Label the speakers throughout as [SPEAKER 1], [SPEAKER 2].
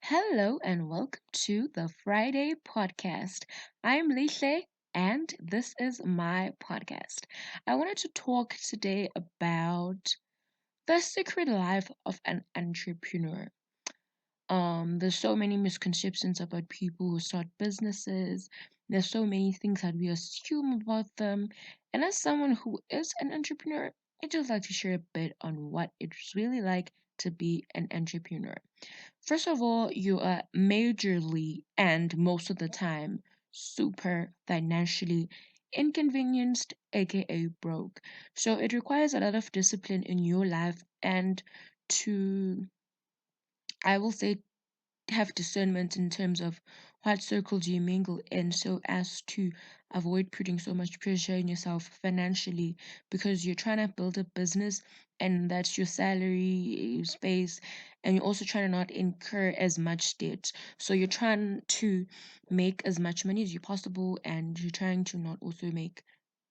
[SPEAKER 1] Hello and welcome to the Friday podcast. I'm Lishe and this is my podcast. I wanted to talk today about the secret life of an entrepreneur. There's so many misconceptions about people who start businesses. There's so many things that we assume about them. And as someone who is an entrepreneur, I just like to share a bit on what it's really like to be an entrepreneur. First of all, you are majorly and most of the time super financially inconvenienced, aka broke. So it requires a lot of discipline in your life and to, I will say, have discernment in terms of what circles you mingle in so as to avoid putting so much pressure on yourself financially because you're trying to build a business and that's your salary space and you're also trying to not incur as much debt. So you're trying to make as much money as you possible and you're trying to not also make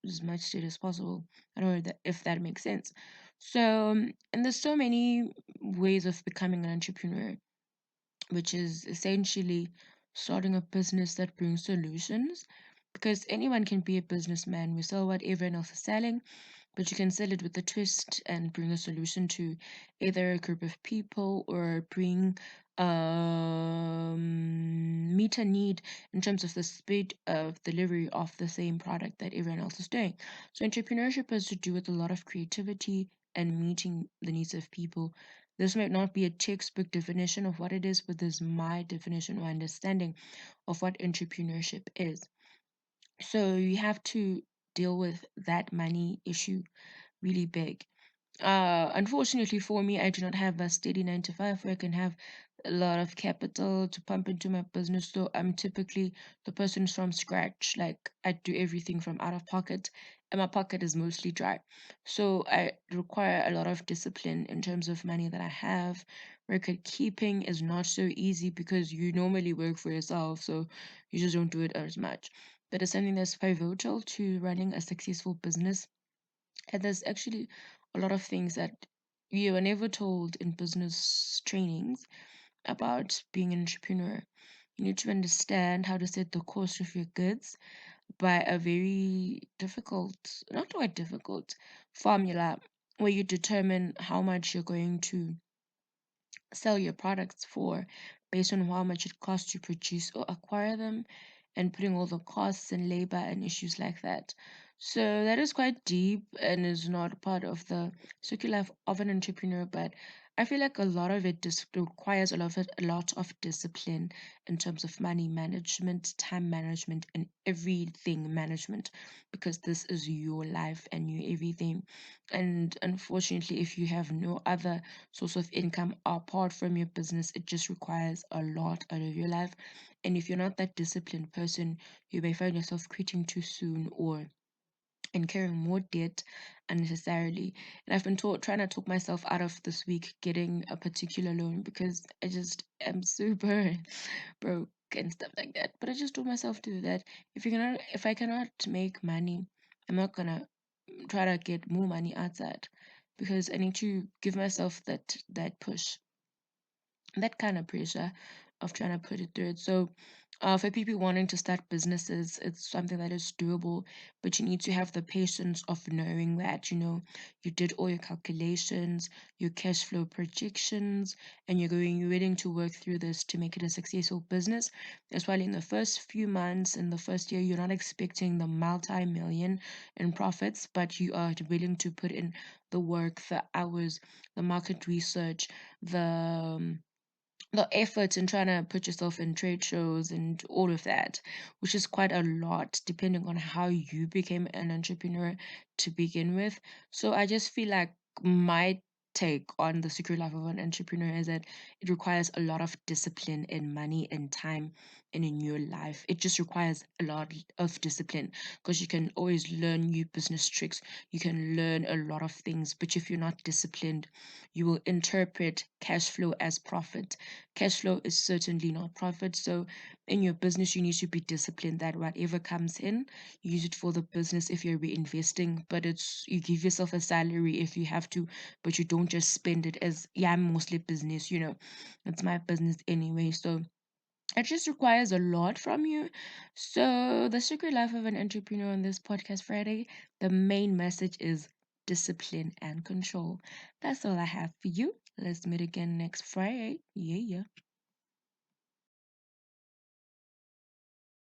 [SPEAKER 1] as much debt as possible. I don't know if that makes sense. So and there's so many ways of becoming an entrepreneur, which is essentially starting a business that brings solutions. Because anyone can be a businessman. We sell what everyone else is selling, but you can sell it with a twist and bring a solution to either a group of people or bring meet a need in terms of the speed of delivery of the same product that everyone else is doing. So entrepreneurship has to do with a lot of creativity and meeting the needs of people. This might not be a textbook definition of what it is, but this is my definition or understanding of what entrepreneurship is. So you have to deal with that money issue really big. Unfortunately for me, I do not have a steady 9 to 5 where I can have a lot of capital to pump into my business. So I'm typically the person from scratch. Like I do everything from out of pocket, and my pocket is mostly dry. So I require a lot of discipline in terms of money that I have. Record keeping is not so easy because you normally work for yourself, so you just don't do it as much. But it's something that's pivotal to running a successful business, and there's actually a lot of things that you are never told in business trainings about being an entrepreneur. You need to understand how to set the cost of your goods by a very difficult, not quite difficult, formula where you determine how much you're going to sell your products for based on how much it costs to produce or acquire them and putting all the costs and labor and issues like that. So that is quite deep and is not part of the circular life of an entrepreneur, but I feel like a lot of it just requires a lot of discipline in terms of money management, time management, and everything management because this is your life and your everything. And unfortunately, if you have no other source of income apart from your business, it just requires a lot out of your life. And if you're not that disciplined person, you may find yourself quitting too soon or incurring more debt unnecessarily. And I've been trying to talk myself out of this week getting a particular loan because I just am super broke and stuff like that. But I just told myself to do that. If I cannot make money, I'm not gonna try to get more money outside because I need to give myself that push, that kind of pressure of trying to put it through it. So, for people wanting to start businesses, it's something that is doable, but you need to have the patience of knowing that, you did all your calculations, your cash flow projections, and you're willing to work through this to make it a successful business. As well, in the first few months, in the first year, you're not expecting the multi-million in profits, but you are willing to put in the work, the hours, the market research, the effort in trying to put yourself in trade shows and all of that, which is quite a lot depending on how you became an entrepreneur to begin with. So I just feel like my take on the secret life of an entrepreneur is that it requires a lot of discipline in money and time and in your life. It just requires a lot of discipline because you can always learn new business tricks. You can learn a lot of things, but if you're not disciplined, you will interpret cash flow as profit. Cash flow is certainly not profit. So in your business, you need to be disciplined that whatever comes in, use it for the business if you're reinvesting, but it's you give yourself a salary if you have to, but you don't just spend it as, yeah, I'm mostly business, it's my business anyway. So it just requires a lot from you. So the secret life of an entrepreneur on this podcast Friday, the main message is discipline and control. That's all I have for you. Let's meet again next Friday. Yeah, yeah.